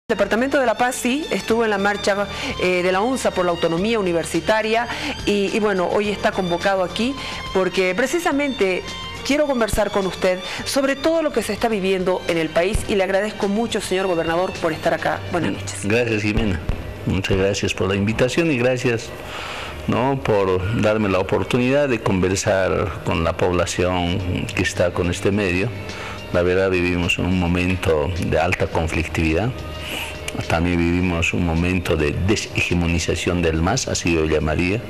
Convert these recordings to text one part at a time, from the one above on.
El Departamento de La Paz sí estuvo en la marcha de la UNSA por la autonomía universitaria y bueno, hoy está convocado aquí porque precisamente quiero conversar con usted sobre todo lo que se está viviendo en el país y le agradezco mucho, señor gobernador, por estar acá. Buenas noches. Gracias, Jimena. Muchas gracias por la invitación y gracias por darme la oportunidad de conversar con la población que está con este medio. La verdad, vivimos un momento de alta conflictividad. También vivimos un momento de deshegemonización del MAS, así lo llamaría,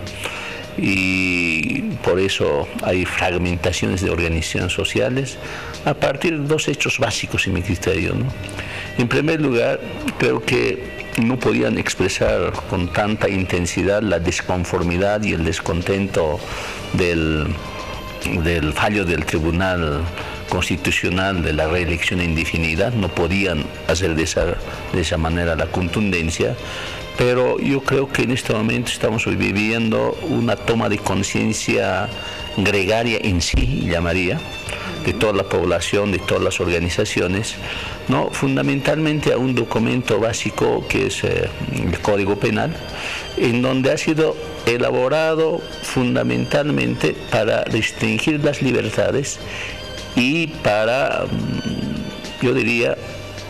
y por eso hay fragmentaciones de organizaciones sociales a partir de dos hechos básicos en mi criterio, En primer lugar, creo que no podían expresar con tanta intensidad la desconformidad y el descontento del fallo del Tribunal Constitucional de la reelección indefinida, no podían hacer de esa manera la contundencia, pero yo creo que en este momento estamos viviendo una toma de conciencia gregaria en sí, llamaría, de toda la población, de todas las organizaciones, fundamentalmente a un documento básico que es el Código Penal, en donde ha sido elaborado fundamentalmente para restringir las libertades y para, yo diría,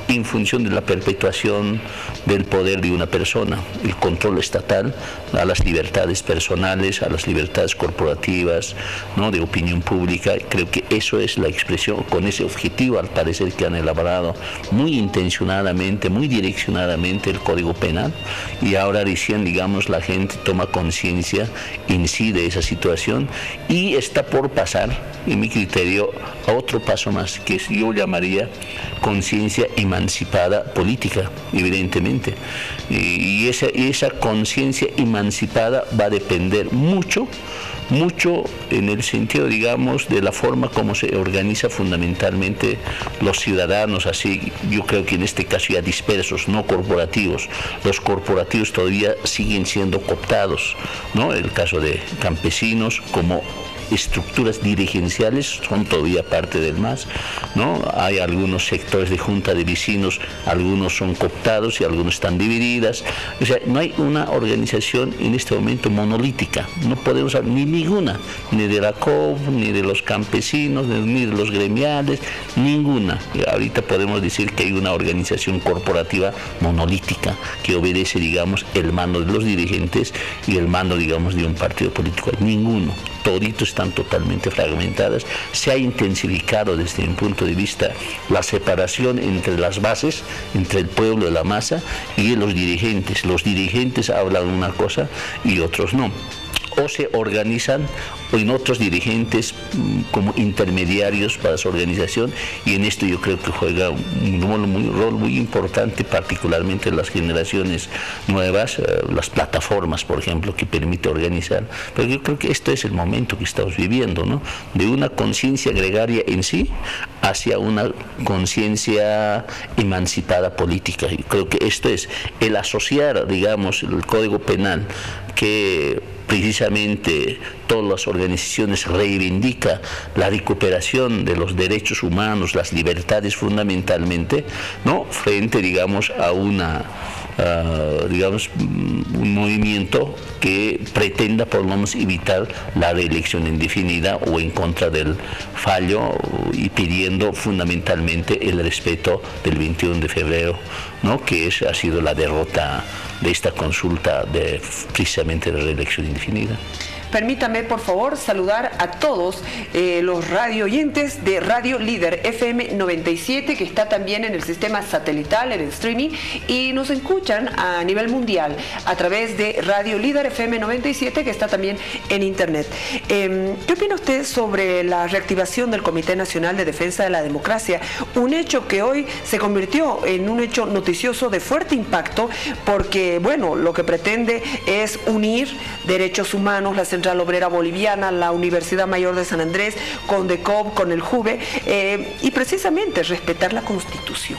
en función de la perpetuación del poder de una persona, el control estatal a las libertades personales, a las libertades corporativas, de opinión pública. Creo que eso es la expresión, con ese objetivo al parecer que han elaborado muy intencionadamente, muy direccionadamente el Código Penal, y ahora recién, digamos, la gente toma conciencia en sí de esa situación y está por pasar, en mi criterio, a otro paso más, que yo llamaría conciencia emancipada política, evidentemente. Y esa conciencia emancipada va a depender mucho en el sentido, digamos, de la forma como se organiza fundamentalmente los ciudadanos, así yo creo que en este caso ya dispersos, no corporativos. Los corporativos todavía siguen siendo cooptados, El caso de campesinos como estructuras dirigenciales son todavía parte del MAS, Hay algunos sectores de junta de vecinos, algunos son cooptados y algunos están divididas. O sea, no hay una organización en este momento monolítica, no podemos hablar ni ninguna, ni de la COP, ni de los campesinos, ni de los gremiales, ninguna. Ahorita podemos decir que hay una organización corporativa monolítica que obedece, digamos, el mando de los dirigentes y el mando, digamos, de un partido político. Ninguno. Toditos están totalmente fragmentadas. Se ha intensificado desde mi punto de vista la separación entre las bases, entre el pueblo de la masa y los dirigentes. Los dirigentes hablan una cosa y otros no. O se organizan o en otros dirigentes como intermediarios para su organización, y en esto yo creo que juega un rol muy importante, particularmente en las generaciones nuevas, las plataformas, por ejemplo, que permite organizar. Pero yo creo que esto es el momento que estamos viviendo, de una conciencia gregaria en sí hacia una conciencia emancipada política. Yo creo que esto es el asociar, digamos, el Código Penal, que precisamente todas las organizaciones reivindican la recuperación de los derechos humanos, las libertades fundamentalmente, frente, digamos, a un movimiento que pretenda por lo menos evitar la reelección indefinida o en contra del fallo y pidiendo fundamentalmente el respeto del 21 de febrero, que ha sido la derrota de esta consulta de precisamente la reelección indefinida. Permítame, por favor, saludar a todos los radio oyentes de Radio Líder FM 97, que está también en el sistema satelital, en el streaming, y nos escuchan a nivel mundial a través de Radio Líder FM 97, que está también en internet. ¿Qué opina usted sobre la reactivación del Comité Nacional de Defensa de la Democracia? Un hecho que hoy se convirtió en un hecho noticioso de fuerte impacto, porque, bueno, lo que pretende es unir derechos humanos, la Central Obrera Boliviana, la Universidad Mayor de San Andrés, con DECOB, con el JUVE, y precisamente respetar la Constitución.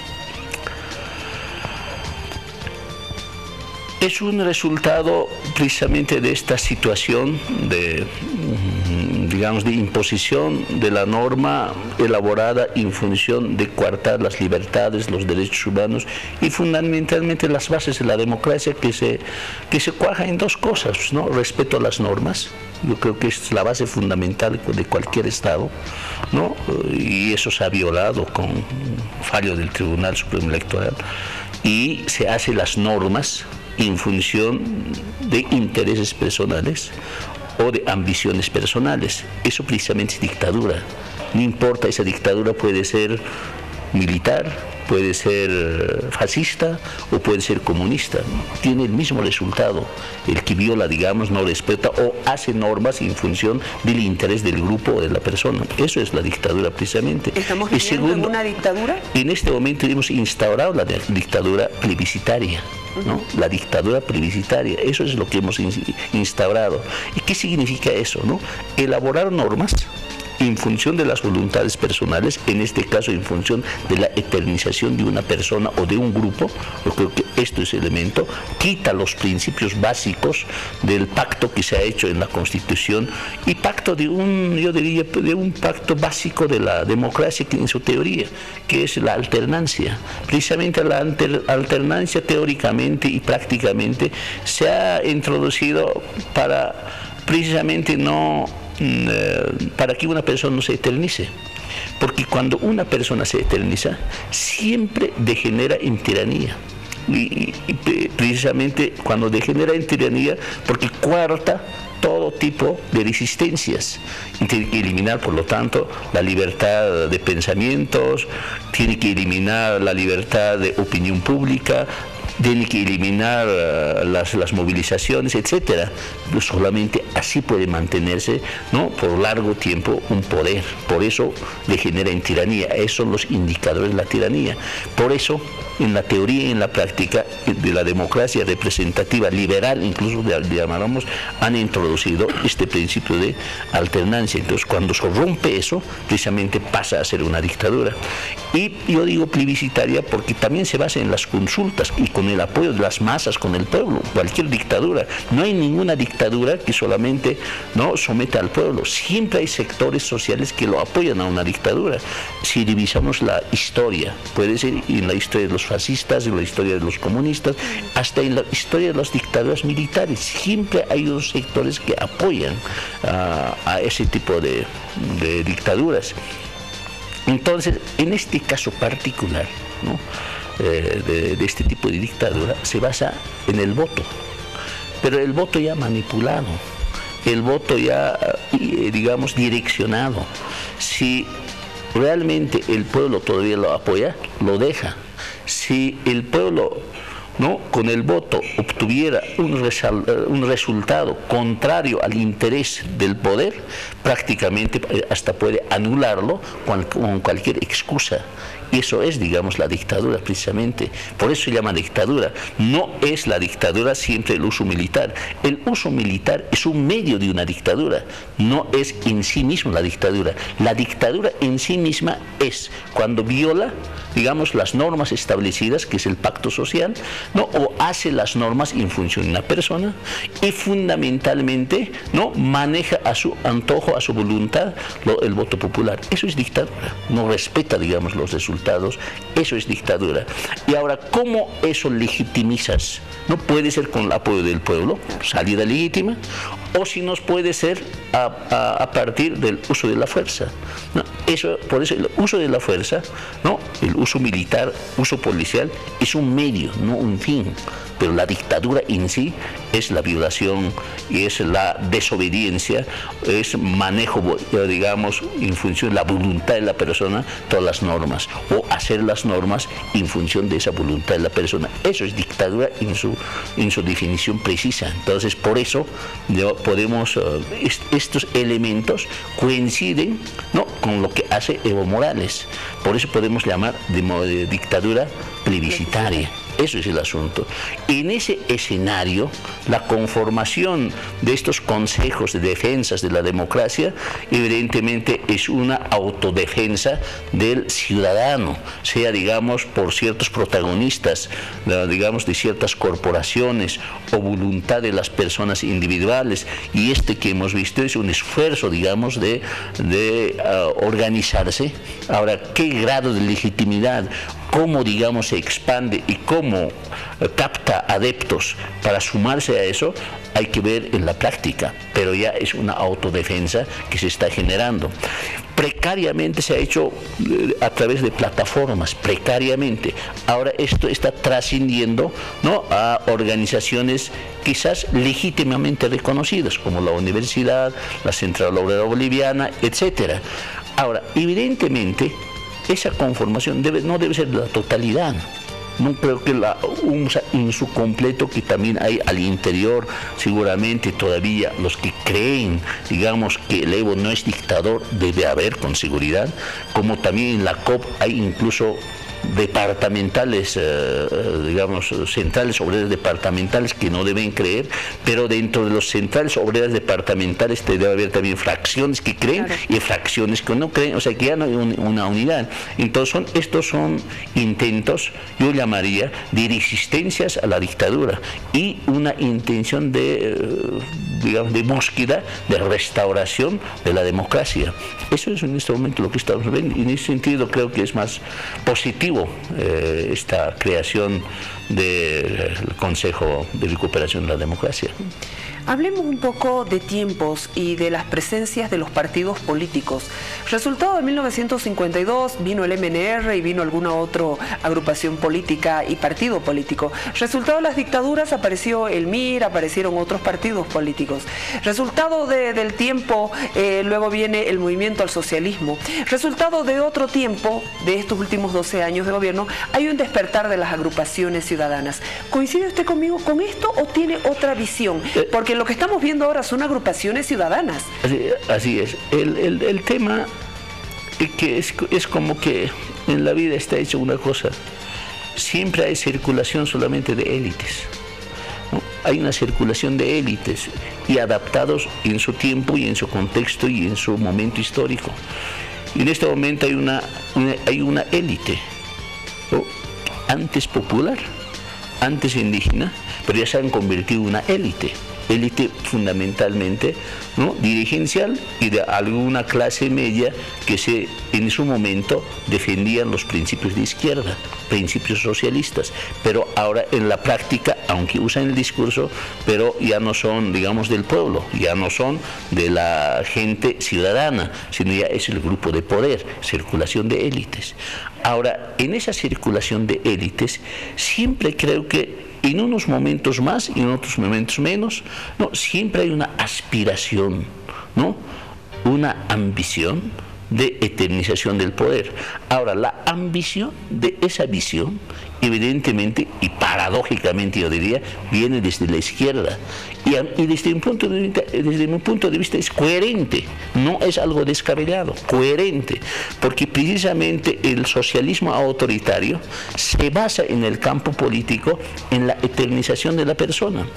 Es un resultado precisamente de esta situación de, digamos, de imposición de la norma elaborada en función de coartar las libertades, los derechos humanos y fundamentalmente las bases de la democracia que se cuaja en dos cosas, ¿no? Respeto a las normas, yo creo que es la base fundamental de cualquier Estado, ¿no? Y eso se ha violado con fallo del Tribunal Supremo Electoral, y se hacen las normas en función de intereses personales o de ambiciones personales. Eso precisamente es dictadura. No importa, esa dictadura puede ser militar, puede ser fascista o puede ser comunista. Tiene el mismo resultado. El que viola, digamos, no respeta o hace normas en función del interés del grupo o de la persona. Eso es la dictadura precisamente. ¿Estamos viviendo en una dictadura? En este momento hemos instaurado la dictadura plebiscitaria, ¿no? La dictadura plebiscitaria, eso es lo que hemos instaurado. ¿Y qué significa eso, no? Elaborar normas en función de las voluntades personales, en este caso en función de la eternización de una persona o de un grupo. Yo creo que esto es el elemento, quita los principios básicos del pacto que se ha hecho en la Constitución y pacto de un, yo diría, de un pacto básico de la democracia en su teoría, que es la alternancia. Precisamente la alternancia teóricamente y prácticamente se ha introducido para precisamente para que una persona no se eternice, porque cuando una persona se eterniza siempre degenera en tiranía y precisamente cuando degenera en tiranía porque coarta todo tipo de resistencias y tiene que eliminar por lo tanto la libertad de pensamientos, tiene que eliminar la libertad de opinión pública, tiene que eliminar las movilizaciones, etcétera. Solamente así puede mantenerse, ¿no?, por largo tiempo un poder. Por eso degenera en tiranía. Esos son los indicadores de la tiranía. Por eso, en la teoría y en la práctica de la democracia representativa liberal, incluso llamáramos, han introducido este principio de alternancia. Entonces, cuando se rompe eso, precisamente pasa a ser una dictadura. Y yo digo plebiscitaria porque también se basa en las consultas y con el apoyo de las masas, con el pueblo. Cualquier dictadura, no hay ninguna dictadura que solamente no someta al pueblo. Siempre hay sectores sociales que lo apoyan a una dictadura. Si revisamos la historia, puede ser en la historia de los fascistas, en la historia de los comunistas, hasta en la historia de las dictaduras militares, siempre hay unos sectores que apoyan a ese tipo de dictaduras. Entonces, en este caso particular, ¿no?, de este tipo de dictadura, se basa en el voto, pero el voto ya manipulado, el voto ya, digamos, direccionado. Si realmente el pueblo todavía lo apoya, lo deja. Si el pueblo, ¿no?, con el voto obtuviera un resultado contrario al interés del poder, prácticamente hasta puede anularlo con cualquier excusa. Y eso es, digamos, la dictadura precisamente. Por eso se llama dictadura. No es la dictadura siempre el uso militar. El uso militar es un medio de una dictadura, no es en sí mismo la dictadura. La dictadura en sí misma es cuando viola, digamos, las normas establecidas, que es el pacto social, ¿no?, o hace las normas en función de una persona y fundamentalmente, ¿no?, maneja a su antojo, a su voluntad, el voto popular. Eso es dictadura. No respeta, digamos, los resultados. Eso es dictadura. Y ahora, ¿cómo eso legitimizas? No puede ser con el apoyo del pueblo, salida legítima, o si no puede ser a partir del uso de la fuerza, ¿no? Por eso el uso de la fuerza, ¿no?, el uso militar, uso policial, es un medio, no un fin. Pero la dictadura en sí es la violación y es la desobediencia, es manejo, digamos, en función de la voluntad de la persona, todas las normas, o hacer las normas en función de esa voluntad de la persona. Eso es dictadura en su definición precisa. Entonces, por eso podemos, estos elementos coinciden, ¿no?, con lo que hace Evo Morales. Por eso podemos llamar de dictadura plebiscitaria. Eso es el asunto. En ese escenario, la conformación de estos consejos de defensa de la democracia, evidentemente es una autodefensa del ciudadano, sea, digamos, por ciertos protagonistas, digamos, de ciertas corporaciones o voluntad de las personas individuales. Y este que hemos visto es un esfuerzo, digamos, de organizarse. Ahora, ¿qué grado de legitimidad? ¿Cómo, digamos, se expande y cómo capta adeptos para sumarse a eso? Hay que ver en la práctica, pero ya es una autodefensa que se está generando. Precariamente se ha hecho a través de plataformas, precariamente. Ahora esto está trascendiendo, ¿no?, a organizaciones quizás legítimamente reconocidas, como la universidad, la Central Obrera Boliviana, etcétera. Ahora, evidentemente, esa conformación no debe ser de la totalidad. No creo que en su completo, que también hay al interior seguramente todavía los que creen, digamos, que el Evo no es dictador, debe haber con seguridad, como también en la COP hay incluso departamentales, digamos, centrales obreras departamentales que no deben creer, pero dentro de los centrales obreras departamentales debe haber también fracciones que creen, claro, y fracciones que no creen, o sea que ya no hay una unidad. Entonces estos son intentos, yo llamaría, de resistencias a la dictadura y una intención de, digamos, de búsqueda, de restauración de la democracia. Eso es en este momento lo que estamos viendo, y en ese sentido creo que es más positivo esta creación del Consejo de Recuperación de la Democracia. Hablemos un poco de tiempos y de las presencias de los partidos políticos. Resultado de 1952 vino el MNR y vino alguna otra agrupación política y partido político. Resultado de las dictaduras apareció el MIR, aparecieron otros partidos políticos. Resultado del tiempo, luego viene el movimiento al socialismo. Resultado de otro tiempo, de estos últimos 12 años de gobierno, hay un despertar de las agrupaciones ciudadanas. ¿Coincide usted conmigo con esto o tiene otra visión? Porque lo que estamos viendo ahora son agrupaciones ciudadanas. Así es. El tema es que es como que en la vida está hecho una cosa. Siempre hay circulación solamente de élites, ¿no? Hay una circulación de élites y adaptados en su tiempo y en su contexto y en su momento histórico. Y en este momento hay una élite, ¿no?, antes popular, antes indígena, pero ya se han convertido en una élite fundamentalmente, ¿no?, dirigencial y de alguna clase media que en su momento defendían los principios de izquierda, principios socialistas, pero ahora en la práctica, aunque usan el discurso, pero ya no son, digamos, del pueblo, ya no son de la gente ciudadana, sino ya es el grupo de poder, circulación de élites. Ahora, en esa circulación de élites, siempre creo que en unos momentos más y en otros momentos menos, ¿no?, siempre hay una aspiración, ¿no?, una ambición de eternización del poder. Ahora, la ambición de esa visión, evidentemente y paradójicamente yo diría, viene desde la izquierda. Y desde mi punto de vista es coherente, no es algo descabellado, coherente, porque precisamente el socialismo autoritario se basa en el campo político en la eternización de la persona,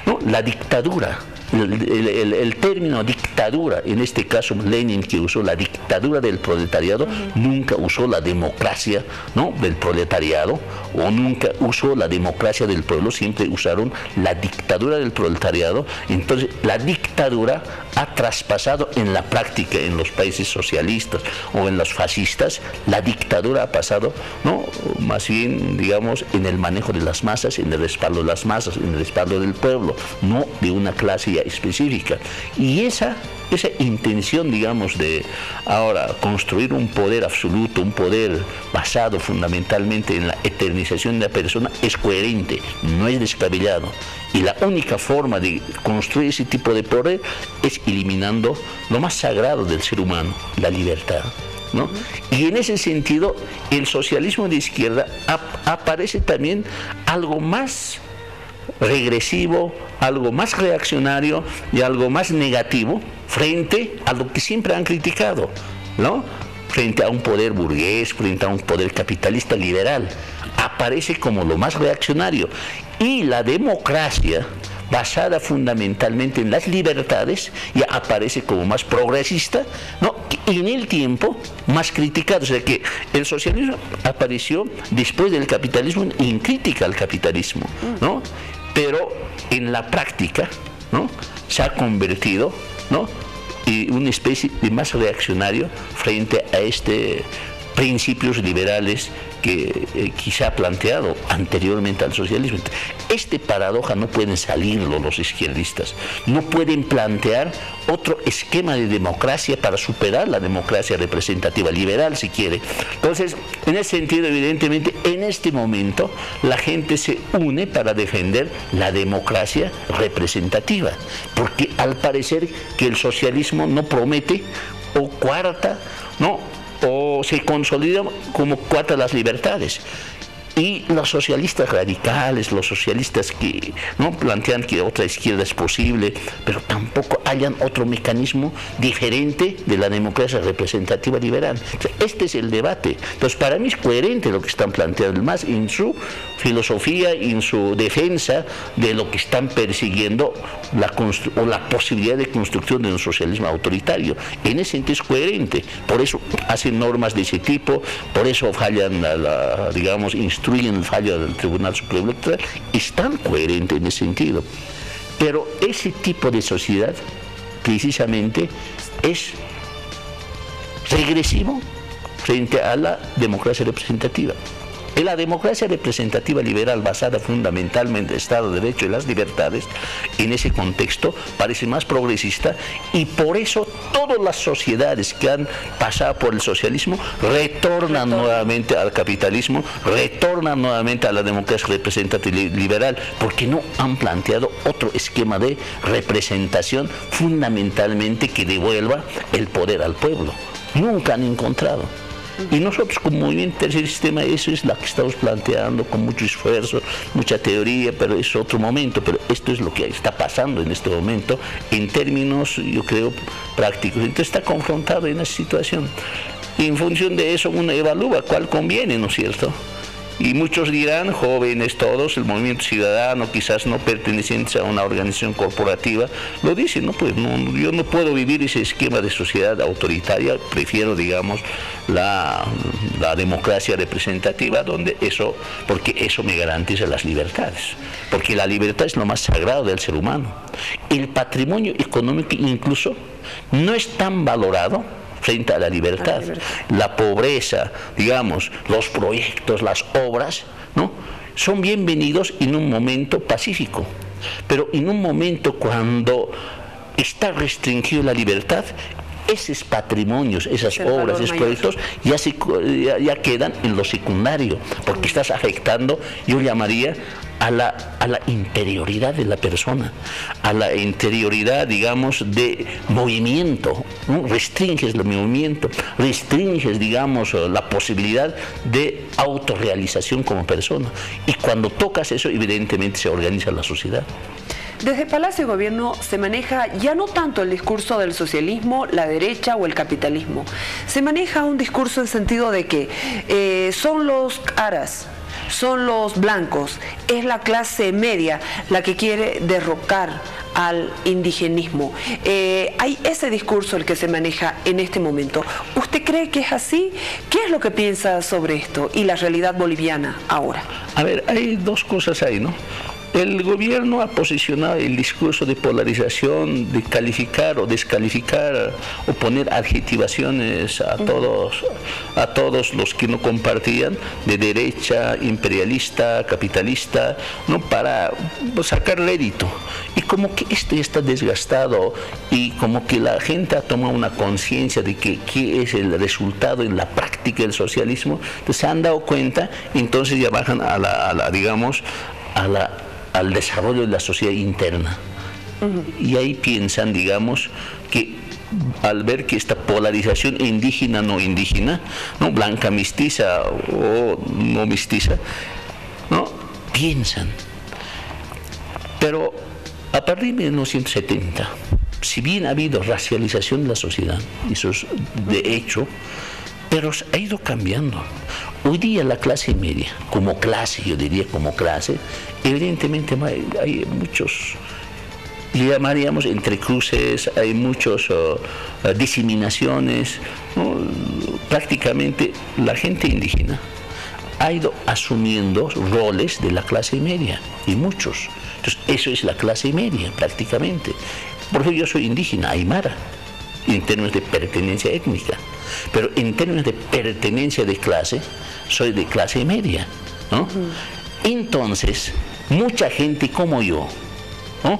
¿no? La dictadura. El término dictadura, en este caso Lenin, que usó la dictadura del proletariado, nunca usó la democracia, ¿no?, del proletariado, o nunca usó la democracia del pueblo, siempre usaron la dictadura del proletariado. Entonces la dictadura ha traspasado en la práctica en los países socialistas o en los fascistas, la dictadura ha pasado, ¿no?, más bien, digamos, en el manejo de las masas, en el respaldo de las masas, en el respaldo del pueblo, no de una clase específica. Y esa intención, digamos, de ahora construir un poder absoluto, un poder basado fundamentalmente en la eternización de la persona, es coherente, no es descabellado. Y la única forma de construir ese tipo de poder es eliminando lo más sagrado del ser humano, la libertad, ¿no? Y en ese sentido, el socialismo de izquierda aparece también algo más regresivo, algo más reaccionario y algo más negativo frente a lo que siempre han criticado, ¿no?, frente a un poder burgués, frente a un poder capitalista liberal. aparece como lo más reaccionario. Y la democracia, basada fundamentalmente en las libertades, ya aparece como más progresista, ¿no? Y en el tiempo más criticado. O sea que el socialismo apareció después del capitalismo en crítica al capitalismo, ¿no? Pero en la práctica, ¿no?, se ha convertido, ¿no?, en una especie de más reaccionario frente a principios liberales que quizá ha planteado anteriormente al socialismo. Este paradoja no pueden salirlo los izquierdistas, no pueden plantear otro esquema de democracia para superar la democracia representativa liberal, si quiere. Entonces, en ese sentido, evidentemente, en este momento la gente se une para defender la democracia representativa, porque al parecer que el socialismo no promete o coarta, ¿no?, o se consolida como coarta las libertades. Y los socialistas radicales, los socialistas que no plantean que otra izquierda es posible, pero tampoco hallan otro mecanismo diferente de la democracia representativa liberal. O sea, este es el debate. Entonces, para mí es coherente lo que están planteando, más en su filosofía, en su defensa de lo que están persiguiendo, la posibilidad de construcción de un socialismo autoritario. En ese sentido es coherente. Por eso hacen normas de ese tipo, por eso fallan, digamos, instruyen el fallo del Tribunal Supremo Electoral, están coherentes en ese sentido. Pero ese tipo de sociedad, precisamente, es regresivo frente a la democracia representativa. En la democracia representativa liberal, basada fundamentalmente en el Estado de Derecho y las libertades, en ese contexto parece más progresista, y por eso todas las sociedades que han pasado por el socialismo retornan nuevamente al capitalismo, retornan nuevamente a la democracia representativa liberal, porque no han planteado otro esquema de representación fundamentalmente que devuelva el poder al pueblo. Nunca han encontrado. Y nosotros como movimiento Tercer Sistema, eso es lo que estamos planteando con mucho esfuerzo, mucha teoría, pero es otro momento. Pero esto es lo que está pasando en este momento en términos, yo creo, prácticos. Entonces está confrontado en esa situación. Y en función de eso uno evalúa cuál conviene, ¿no es cierto? Y muchos dirán, jóvenes todos, el movimiento ciudadano, quizás no pertenecientes a una organización corporativa, lo dicen, no, pues no, yo no puedo vivir ese esquema de sociedad autoritaria, prefiero, digamos, la democracia representativa, porque eso me garantiza las libertades, porque la libertad es lo más sagrado del ser humano. El patrimonio económico incluso no es tan valorado frente a la libertad. La pobreza, digamos, los proyectos, las obras, ¿no?, son bienvenidos en un momento pacífico, pero en un momento cuando está restringida la libertad, esos patrimonios, esas obras, esos proyectos ya quedan en lo secundario, porque estás afectando, yo llamaría, a la interioridad de la persona, a la interioridad, digamos, de movimiento, ¿no? Restringes el movimiento, restringes, digamos, la posibilidad de autorrealización como persona. Y cuando tocas eso, evidentemente se organiza la sociedad. Desde Palacio de Gobierno se maneja ya no tanto el discurso del socialismo, la derecha o el capitalismo. Se maneja un discurso en sentido de que son los caras, son los blancos, es la clase media la que quiere derrocar al indigenismo. Hay ese discurso el que se maneja en este momento. ¿Usted cree que es así? ¿Qué es lo que piensa sobre esto y la realidad boliviana ahora? A ver, hay dos cosas ahí, ¿no? El gobierno ha posicionado el discurso de polarización, de calificar o descalificar o poner adjetivaciones a todos los que no compartían, de derecha, imperialista, capitalista, ¿no?, para sacar rédito. Y como que esto ya está desgastado y como que la gente ha tomado una conciencia de qué es el resultado en la práctica del socialismo, entonces se han dado cuenta, entonces ya bajan al desarrollo de la sociedad interna. Y ahí piensan, digamos, que al ver que esta polarización indígena, no indígena, ¿no?, blanca mestiza o no mestiza, ¿no?, piensan. Pero a partir de 1970, si bien ha habido racialización de la sociedad, eso es de hecho, pero ha ido cambiando. Hoy día la clase media, como clase, yo diría como clase, evidentemente hay muchos, le llamaríamos entrecruces, hay muchas diseminaciones, ¿no? Prácticamente la gente indígena ha ido asumiendo roles de la clase media, y muchos. Entonces, eso es la clase media, prácticamente. Por ejemplo, yo soy indígena, aymara, en términos de pertenencia étnica, pero en términos de pertenencia de clase, soy de clase media, ¿no? Entonces, mucha gente como yo, ¿no?,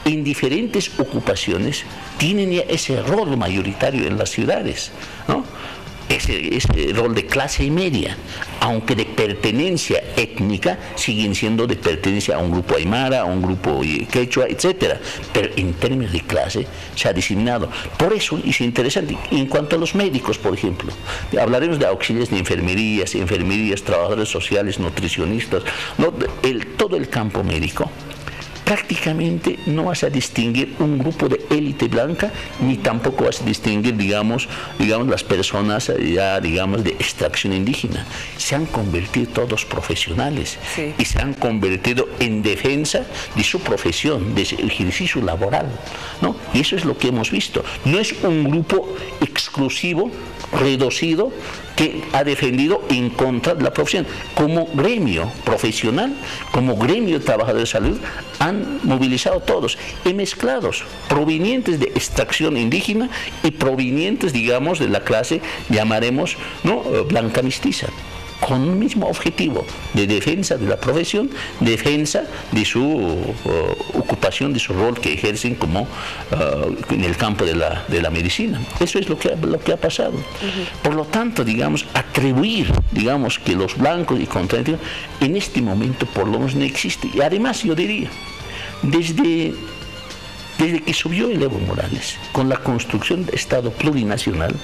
en diferentes ocupaciones, tienen ya ese rol mayoritario en las ciudades, ¿no? Ese rol de clase media, aunque de pertenencia étnica, siguen siendo de pertenencia a un grupo aymara, a un grupo quechua, etcétera. Pero en términos de clase se ha diseminado. Por eso es interesante. En cuanto a los médicos, por ejemplo, hablaremos de auxiliares de enfermerías, trabajadores sociales, nutricionistas, ¿no? Todo el campo médico. Prácticamente no vas a distinguir un grupo de élite blanca, ni tampoco vas a distinguir, digamos las personas ya, digamos, de extracción indígena. Se han convertido todos profesionales, sí, y se han convertido en defensa de su profesión, de su ejercicio laboral, ¿no? Y eso es lo que hemos visto. No es un grupo exclusivo, reducido, que ha defendido en contra de la profesión. Como gremio profesional, como gremio de trabajadores de salud, han movilizado todos y mezclados, provenientes de extracción indígena y provenientes, digamos, de la clase, llamaremos, ¿no?, blanca mestiza, con un mismo objetivo de defensa de la profesión, defensa de su ocupación, de su rol que ejercen como en el campo de la medicina. Eso es lo que ha pasado. Por lo tanto, digamos, atribuir, digamos, que los blancos y contrarios en este momento por lo menos no existe. Y además yo diría, desde que subió el Evo Morales, con la construcción de Estado plurinacional,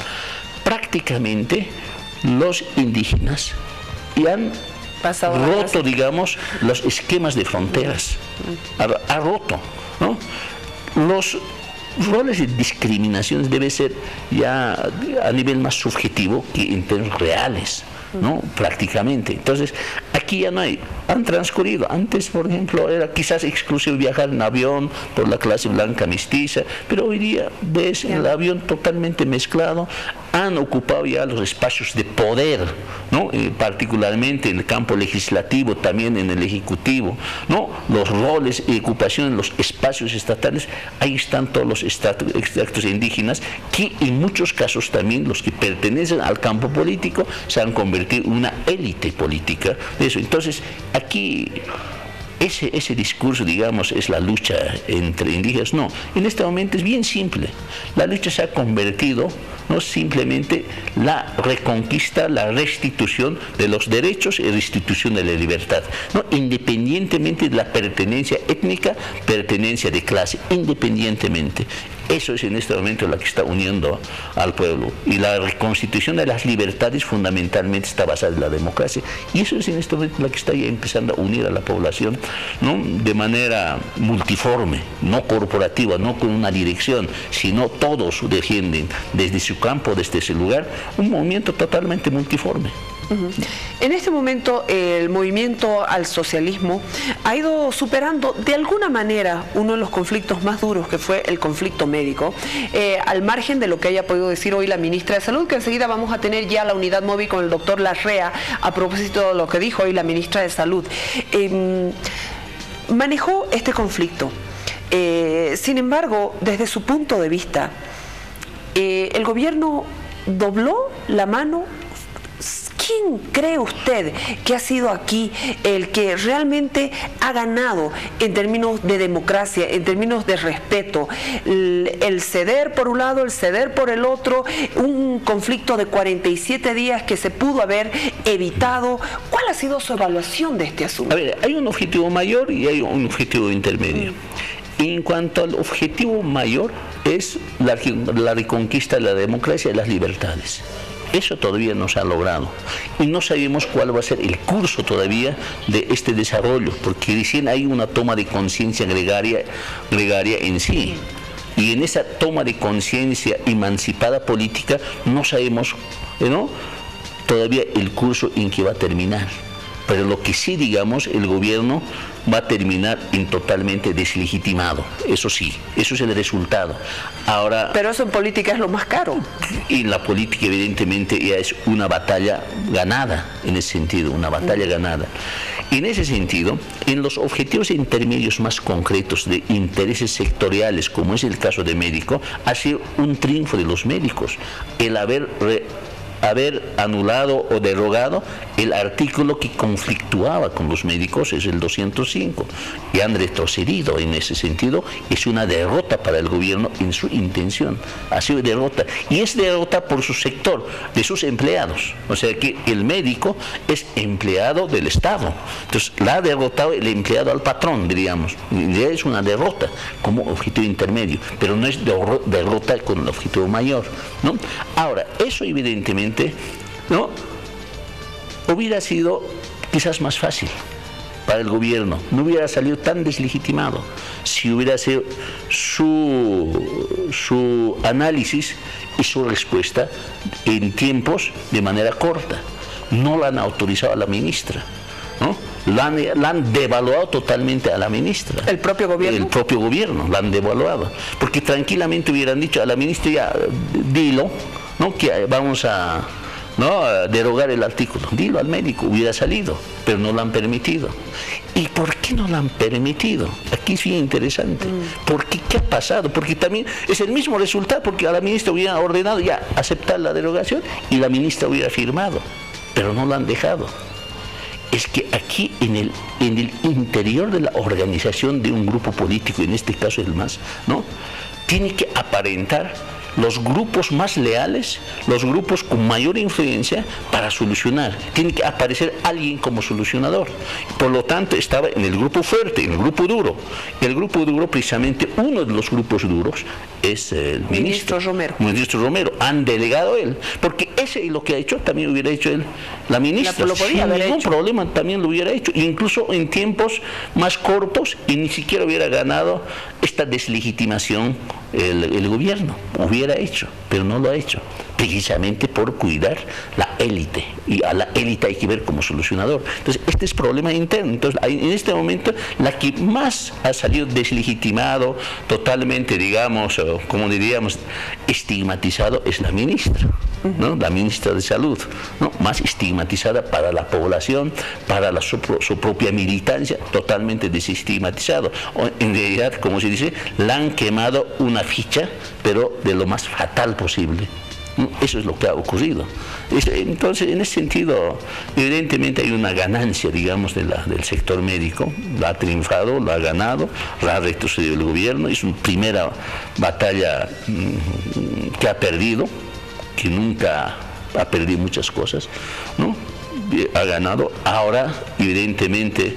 prácticamente los indígenas han roto, digamos, los esquemas de fronteras. Ha roto, ¿no? Los roles de discriminación deben ser ya a nivel más subjetivo que en términos reales, ¿no? Prácticamente. Entonces, aquí ya no hay. Han transcurrido. Antes, por ejemplo, era quizás exclusivo viajar en avión por la clase blanca mestiza, pero hoy día ves el avión totalmente mezclado. Han ocupado ya los espacios de poder, ¿no? Particularmente en el campo legislativo, también en el ejecutivo, ¿no? Los roles y ocupaciones en los espacios estatales, ahí están todos los extractos indígenas, que en muchos casos también los que pertenecen al campo político se han convertido en una élite política de eso. Entonces, aquí ese discurso, digamos, es la lucha entre indígenas. No, en este momento es bien simple. La lucha se ha convertido, no simplemente la reconquista, la restitución de los derechos y restitución de la libertad, ¿no? Independientemente de la pertenencia étnica, pertenencia de clase, independientemente. Eso es en este momento la que está uniendo al pueblo. Y la reconstitución de las libertades fundamentalmente está basada en la democracia. Y eso es en este momento la que está ya empezando a unir a la población, ¿no?, de manera multiforme, no corporativa, no con una dirección, sino todos defienden desde su campo, desde ese lugar, un movimiento totalmente multiforme. En este momento el movimiento al socialismo ha ido superando de alguna manera uno de los conflictos más duros, que fue el conflicto médico, al margen de lo que haya podido decir hoy la ministra de Salud, que enseguida vamos a tener ya la unidad móvil con el doctor Larrea a propósito de lo que dijo hoy la ministra de Salud. Manejó este conflicto. Sin embargo, desde su punto de vista, el gobierno dobló la mano. ¿Quién cree usted que ha sido aquí el que realmente ha ganado en términos de democracia, en términos de respeto? El ceder por un lado, el ceder por el otro, un conflicto de 47 días que se pudo haber evitado. ¿Cuál ha sido su evaluación de este asunto? A ver, hay un objetivo mayor y hay un objetivo intermedio. En cuanto al objetivo mayor, es la reconquista de la democracia y las libertades. Eso todavía no se ha logrado y no sabemos cuál va a ser el curso todavía de este desarrollo, porque recién hay una toma de conciencia gregaria en sí, y en esa toma de conciencia emancipada política no sabemos, ¿no?, todavía el curso en que va a terminar. Pero lo que sí, digamos, el gobierno va a terminar totalmente deslegitimado. Eso sí, eso es el resultado. Ahora, pero eso en política es lo más caro. Y la política evidentemente ya es una batalla ganada, en ese sentido, una batalla ganada. En ese sentido, en los objetivos intermedios más concretos de intereses sectoriales, como es el caso de médico, ha sido un triunfo de los médicos el haber anulado o derogado el artículo que conflictuaba con los médicos, es el 205, y han retrocedido en ese sentido. Es una derrota para el gobierno en su intención, ha sido derrota, y es derrota por su sector, de sus empleados, o sea que el médico es empleado del Estado, entonces la ha derrotado el empleado al patrón, diríamos, ya es una derrota como objetivo intermedio, pero no es derrota con el objetivo mayor, ¿no? Ahora, eso evidentemente, ¿no?, hubiera sido quizás más fácil para el gobierno, no hubiera salido tan deslegitimado si hubiera sido su análisis y su respuesta en tiempos de manera corta. No la han autorizado a la ministra, ¿no? La han devaluado totalmente a la ministra. ¿El propio gobierno? El propio gobierno la han devaluado, porque tranquilamente hubieran dicho a la ministra, ya, dilo, ¿no?, que vamos a derogar el artículo, dilo al médico, hubiera salido, pero no lo han permitido. ¿Y por qué no lo han permitido? Aquí es bien interesante. ¿Por qué? ¿Qué ha pasado? Porque también es el mismo resultado, porque a la ministra hubiera ordenado ya aceptar la derogación y la ministra hubiera firmado, pero no lo han dejado. Es que aquí en el interior de la organización de un grupo político, en este caso el MAS, ¿no?, tiene que aparentar los grupos más leales, los grupos con mayor influencia para solucionar. Tiene que aparecer alguien como solucionador. Por lo tanto, estaba en el grupo fuerte, en el grupo duro. El grupo duro, precisamente, uno de los grupos duros es el ministro Romero. Ministro Romero. Han delegado a él, porque ese es lo que ha hecho, también hubiera hecho él, la ministra. Lo podía haber sin ningún hecho. problema también lo hubiera hecho, incluso en tiempos más cortos, y ni siquiera hubiera ganado esta deslegitimación el gobierno. Hubiera hecho, pero no lo ha hecho, precisamente por cuidar la élite, y a la élite hay que ver como solucionador. Entonces, este es problema interno. Entonces, en este momento, la que más ha salido deslegitimado, totalmente, digamos, como diríamos, estigmatizado, es la ministra, ¿no?, la ministra de Salud, ¿no?, más estigmatizada para la población, para su propia militancia, totalmente desestigmatizado. En realidad, como se dice, le han quemado una ficha, pero de lo más fatal posible. Eso es lo que ha ocurrido. Entonces, en ese sentido, evidentemente hay una ganancia, digamos, del sector médico. La ha triunfado, la ha ganado, la ha retrocedido el gobierno. Es una primera batalla que ha perdido, que nunca ha perdido muchas cosas, ¿no? Ha ganado. Ahora, evidentemente,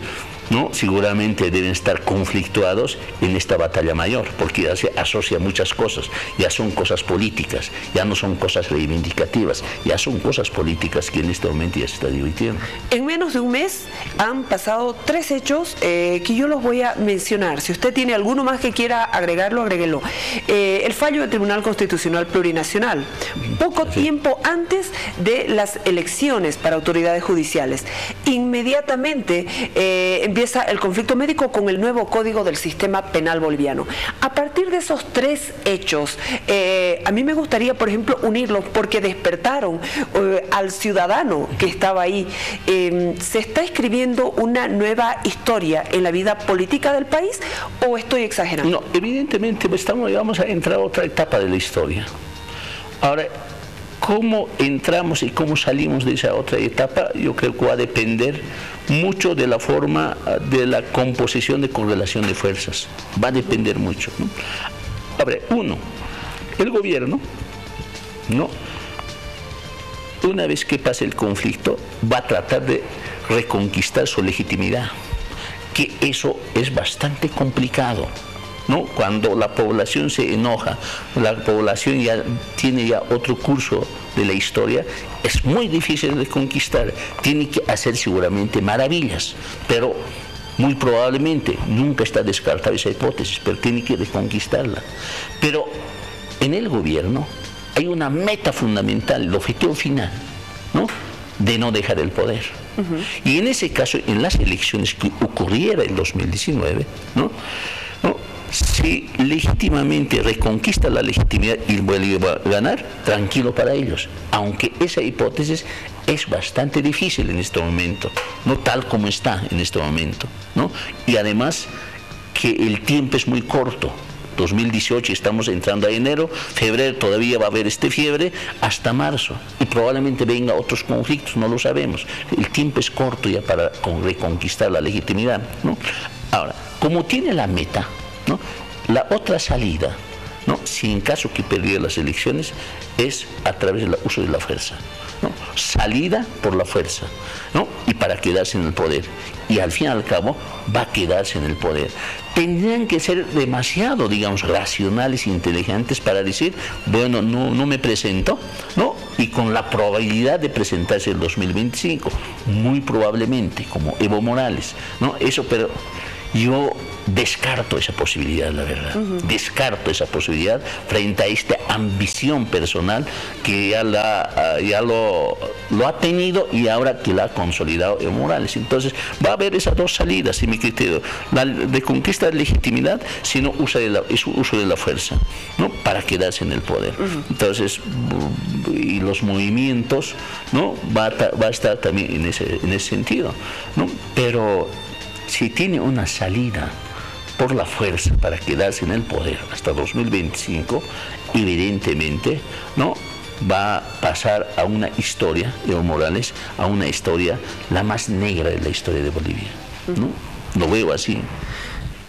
¿no?, seguramente deben estar conflictuados en esta batalla mayor, porque ya se asocia muchas cosas, ya son cosas políticas, ya no son cosas reivindicativas, ya son cosas políticas que en este momento ya se está divirtiendo. En menos de un mes han pasado 3 hechos que yo los voy a mencionar. Si usted tiene alguno más que quiera agregarlo, agréguelo. El fallo del Tribunal Constitucional Plurinacional, poco tiempo antes de las elecciones para autoridades judiciales. Inmediatamente empieza el conflicto médico con el nuevo código del sistema penal boliviano. A partir de esos 3 hechos, a mí me gustaría, por ejemplo, unirlos, porque despertaron al ciudadano que estaba ahí. ¿Se está escribiendo una nueva historia en la vida política del país o estoy exagerando? No, evidentemente vamos a entrar a otra etapa de la historia. Ahora, cómo entramos y cómo salimos de esa otra etapa, yo creo que va a depender mucho de la forma de la composición de correlación de fuerzas. Va a depender mucho, ¿no? A ver, el gobierno, ¿no?, una vez que pase el conflicto, va a tratar de reconquistar su legitimidad, que eso es bastante complicado, ¿no? Cuando la población se enoja, la población ya tiene otro curso de la historia, es muy difícil de conquistar. Tiene que hacer seguramente maravillas, pero muy probablemente nunca está descartada esa hipótesis, pero tiene que reconquistarla. Pero en el gobierno hay una meta fundamental, el objetivo final, ¿no?, de no dejar el poder. Y en ese caso, en las elecciones que ocurriera en 2019, ¿no? Si legítimamente reconquista la legitimidad y vuelve a ganar, tranquilo para ellos, aunque esa hipótesis es bastante difícil en este momento, no tal como está en este momento, ¿no? Y además que el tiempo es muy corto. 2018, estamos entrando a enero, febrero todavía va a haber fiebre hasta marzo y probablemente venga otros conflictos, no lo sabemos. El tiempo es corto ya para reconquistar la legitimidad, ¿no? Ahora, como tiene la meta, ¿no? La otra salida, ¿no? Si en caso que perdiera las elecciones, es a través del uso de la fuerza, ¿no? Salida por la fuerza, ¿no? Y para quedarse en el poder. Y al fin y al cabo va a quedarse en el poder. Tendrían que ser demasiado, digamos, racionales e inteligentes para decir, bueno, no me presento, ¿no? Y con la probabilidad de presentarse el 2025, muy probablemente, como Evo Morales, ¿no? Eso, pero yo descarto esa posibilidad, la verdad. Descarto esa posibilidad frente a esta ambición personal que ya lo ha tenido y ahora que la ha consolidado Evo Morales. Entonces va a haber esas dos salidas, en mi criterio. La de conquista de legitimidad, sino uso de la fuerza, ¿no? Para quedarse en el poder. Entonces, y los movimientos, ¿no? Va a estar también en ese sentido, ¿no? Pero si tiene una salida por la fuerza para quedarse en el poder hasta 2025, evidentemente, ¿no? Va a pasar a una historia, Evo Morales, a una historia la más negra de la historia de Bolivia, ¿no? Lo veo así.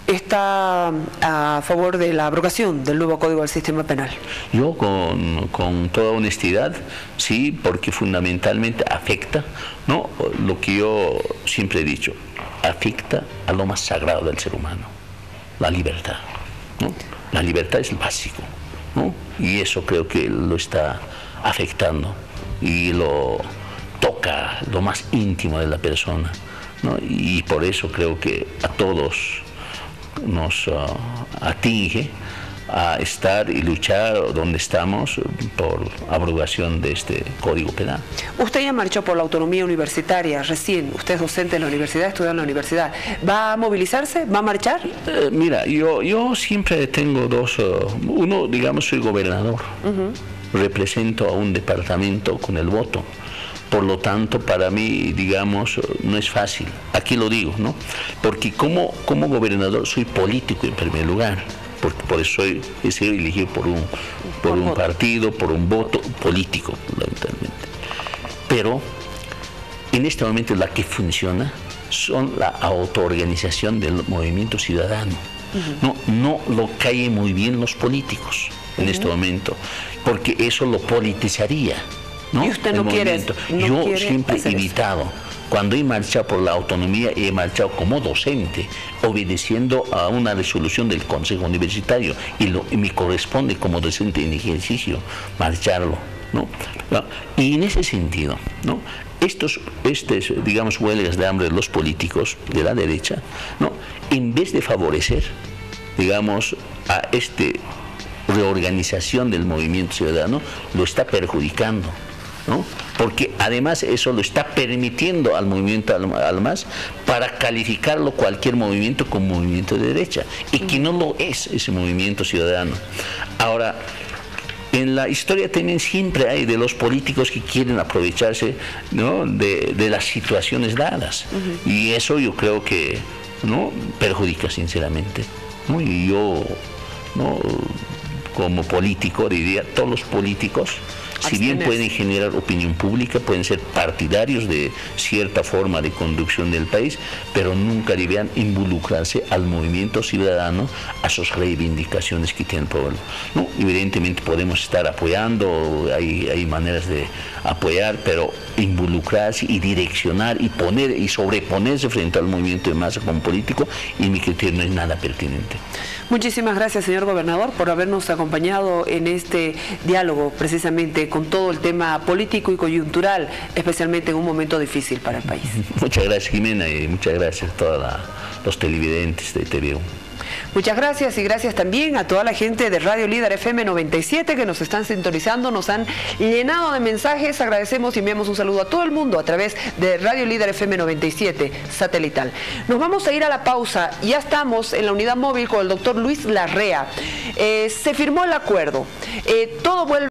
¿Está a favor de la abrogación del nuevo Código del Sistema Penal? Yo con toda honestidad, sí, porque fundamentalmente afecta, ¿no? Lo que yo siempre he dicho, afecta a lo más sagrado del ser humano, la libertad, ¿no? La libertad es el básico, ¿no? Y eso creo que lo está afectando y lo toca lo más íntimo de la persona, ¿no? Y por eso creo que a todos nos atinge a estar y luchar donde estamos por abrogación de este Código Penal. Usted ya marchó por la autonomía universitaria recién, usted es docente en la universidad, estudia en la universidad. ¿Va a movilizarse? ¿Va a marchar? Mira, yo siempre tengo dos, uno, digamos, soy gobernador, represento a un departamento con el voto. Por lo tanto, para mí, digamos, no es fácil. Aquí lo digo, ¿no? Porque como gobernador soy político en primer lugar. Porque por eso he sido elegido por un partido, por un voto político, fundamentalmente. Pero en este momento la que funciona son la autoorganización del movimiento ciudadano. No lo cae muy bien los políticos en este momento, porque eso lo politizaría, ¿no? ¿Y usted no quiere? Yo siempre he evitado. Cuando he marchado por la autonomía, he marchado como docente, obedeciendo a una resolución del Consejo Universitario, y me corresponde como docente en ejercicio marcharlo, ¿no? Y en ese sentido, ¿no? Digamos, huelgas de hambre de los políticos de la derecha, ¿no? En vez de favorecer, digamos, a reorganización del movimiento ciudadano, lo está perjudicando, ¿no? Porque además eso lo está permitiendo al movimiento ALMAS para calificarlo cualquier movimiento como movimiento de derecha, y que no lo es ese movimiento ciudadano. Ahora, en la historia también siempre hay de los políticos que quieren aprovecharse, ¿no? de las situaciones dadas, y eso yo creo que, ¿no? perjudica sinceramente, ¿no? Y yo, ¿no? como político diría, todos los políticos, si bien pueden generar opinión pública, pueden ser partidarios de cierta forma de conducción del país, pero nunca deberían involucrarse al movimiento ciudadano, a sus reivindicaciones que tiene el pueblo, ¿no? Evidentemente podemos estar apoyando, hay maneras de apoyar, pero involucrarse y direccionar y poner y sobreponerse frente al movimiento de masa como político, en mi criterio no es nada pertinente. Muchísimas gracias, señor gobernador, por habernos acompañado en este diálogo, precisamente con todo el tema político y coyuntural, especialmente en un momento difícil para el país. Muchas gracias, Jimena, y muchas gracias a todos los televidentes de TVU. Muchas gracias y gracias también a toda la gente de Radio Líder FM 97 que nos están sintonizando, nos han llenado de mensajes. Agradecemos y enviamos un saludo a todo el mundo a través de Radio Líder FM 97 satelital. Nos vamos a ir a la pausa. Ya estamos en la unidad móvil con el doctor Luis Larrea. Se firmó el acuerdo. Todo vuelve